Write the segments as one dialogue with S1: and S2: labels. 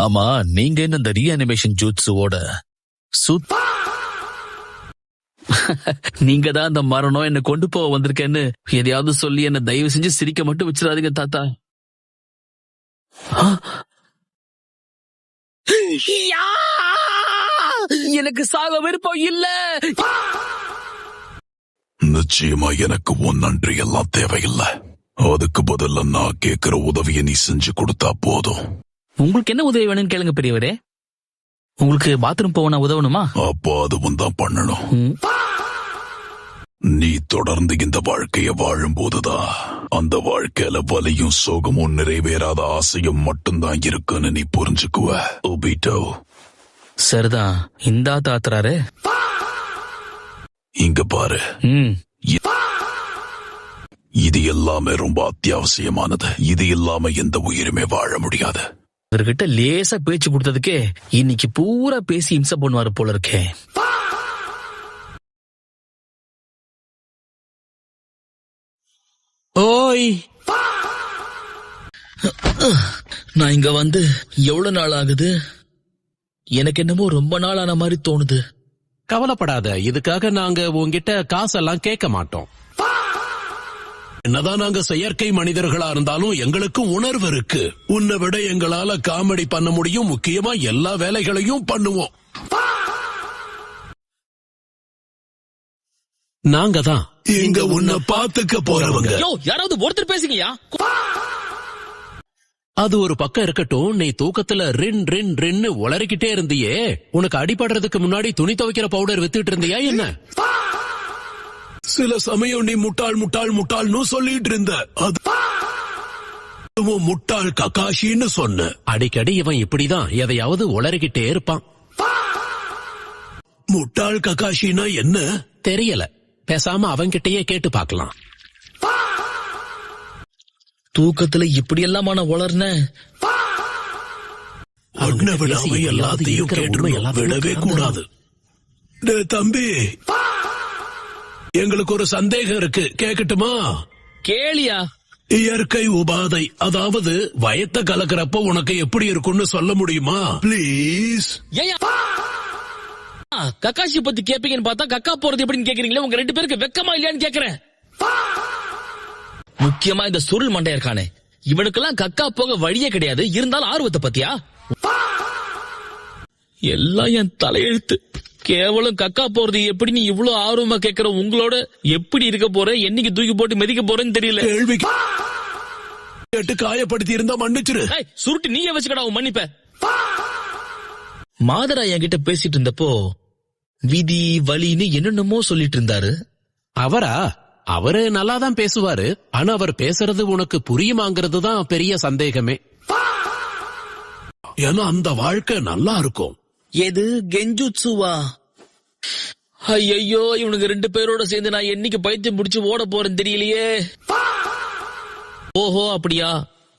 S1: ஆமா, நீங்க என்ன இந்த ரீஅனிமேஷன் ஜூட்ஸுவோட நீங்க தான் அந்த மரணம் என்ன கொண்டு போக வந்திருக்கேன்னு எதையாவது சொல்லி என்ன தயவு செஞ்சு சிரிக்க மட்டும் வச்சிடாதீங்க தாத்தா. எனக்கு சாக விருப்பம் இல்ல.
S2: நிச்சயமா எனக்கு உன் நன்றி எல்லாம் தேவையில்லை. அதுக்கு பதிலா நான் கேட்கிற உதவியை நீ செஞ்சு கொடுத்தா போதும்.
S1: உங்களுக்கு என்ன உதவி வேணும்னு கேளுங்க பெரியவரே. உங்களுக்கு பாத்ரூம் போக உதவணுமா?
S2: அப்போ அதுவும் தான் பண்ணணும். நீ தொடர்ந்து இந்த வாழ்க்கைய வாழும்போதுதான் அந்த வாழ்க்கையில வலியும் சோகமும் நிறைவேறாத ஆசையும் மட்டும்தான் இருக்குன்னு நீ புரிஞ்சுக்குவ. ஒபிட்டோ.
S1: சரிதான். இந்தா தாத்துறாரு.
S2: இங்க பாரு, இது எல்லாமே ரொம்ப அத்தியாவசியமானது. இது இல்லாம எந்த உயிருமே வாழ முடியாது.
S1: அவர்கிட்ட லேசா பேச்சு கொடுத்ததுக்கே இன்னைக்கு பூரா பேசி இம்சை பண்ணுவாரு போல இருக்கே. ஓய், நான் இங்க வந்து எவ்வளவு நாள் ஆகுது? எனக்கு என்னமோ ரொம்ப நாள் ஆன மாதிரி தோணுது.
S3: கவலைப்படாத, இதுக்காக நாங்க உங்ககிட்ட காசெல்லாம் கேட்க மாட்டோம். என்னதான் நாங்க செயற்கை மனிதர்களா இருந்தாலும் எங்களுக்கும் உணர்வு இருக்கு. உன்னை விட எங்களால காமெடி பண்ண முடியும். முக்கியமா எல்லா வேலைகளையும் பண்ணுவோம். நாங்க தான் இங்க உன்னை பாத்துக்க போறவங்க.
S1: யாராவது ஒருத்தர் பேசுங்கயா.
S3: அது ஒரு பக்கம் இருக்கட்டும், நீ தூக்கத்துல ரின் ரின் ரின்னு உளறிக்கிட்டே இருந்தியே. உனக்கு அடிபடுறதுக்கு முன்னாடி துணி துவைக்கிற பவுடர் வித்துட்டு இருந்தியா என்ன?
S2: சில சமயம் நீ முட்டாள் முட்டாள் முட்டாள்னு சொல்லிட்டு இருந்த. அது முட்டாள் ககாஷின்னு சொன்ன.
S3: அடிக்கடி இவன் இப்படிதான் எதையாவது உளறிக்கிட்டே இருப்பான்.
S2: முட்டாள் ககாஷினா என்ன
S3: தெரியல. பேசாம அவன்கிட்டயே கேட்டு பாக்கலாம்.
S1: தூக்கத்துல இப்படி எல்லாம் வளர்ன
S2: எல்லாத்தையும் விடவே கூடாது. தம்பி, எங்களுக்கு ஒரு சந்தேகம் இருக்கு, கேக்கட்டுமா?
S1: கேளியா.
S2: இயற்கை உபாதை, அதாவது வயத்தை கலக்கிறப்ப உனக்கு எப்படி இருக்கும்னு சொல்ல முடியுமா? பிளீஸ்.
S1: கக்காஷி பத்தி கேப்பீங்கன்னு பார்த்தா கக்கா போறது எப்படின்னு கேக்குறீங்களா? உங்க ரெண்டு பேருக்கு வெக்கமா இல்லையான்னு கேக்குறேன். முக்கியமா இந்த சுருள் மண்டையா இருக்கானே, இவனுக்கெல்லாம் கக்கா போக வழியே கிடையாது. இருந்தாலும் ஆர்வத்தை பத்தியா? எல்லாம் என் தலையெழுத்து. கேவலம் கக்கா போறது எப்படி நீ இவ்வளவு ஆர்வமா கேக்குற? உங்களோட எப்படி இருக்க போற, என்னைக்கு தூக்கி போட்டு மிதிக்க போறேன்னு தெரியல.
S2: கேள்வி கேட்டு காயப்படுத்தி இருந்தா மன்னிச்சிரு.
S1: சுருட்டி நீயே வச்சுக்கடா உன் மன்னிப்ப. மாதரா என்கிட்ட பேசிட்டு இருந்தப்போ விதி வலின்னு என்னென்னமோ சொல்லிட்டு இருந்தாரு.
S3: அவரு நல்லாதான் பேசுவாரு. ஆனா அவர் பேசுறது உனக்கு புரியுமாங்கிறது தான் பெரிய சந்தேகமே.
S2: ஏன்னா அந்த வாழ்க்கை நல்லா இருக்கும்.
S1: எது கெஞ்சுட்சுவா? ஐயோ, இவனுக்கு ரெண்டு பேரோட சேர்ந்து நான் என்னைக்கு பைத்தியம் முடிச்சு ஓட போறேன்னு தெரியலையே. ஓஹோ, அப்படியா?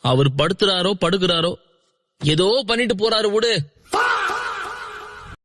S1: அவர் படுத்துறாரோ படுக்கிறாரோ, ஏதோ பண்ணிட்டு போறாரு. விடு.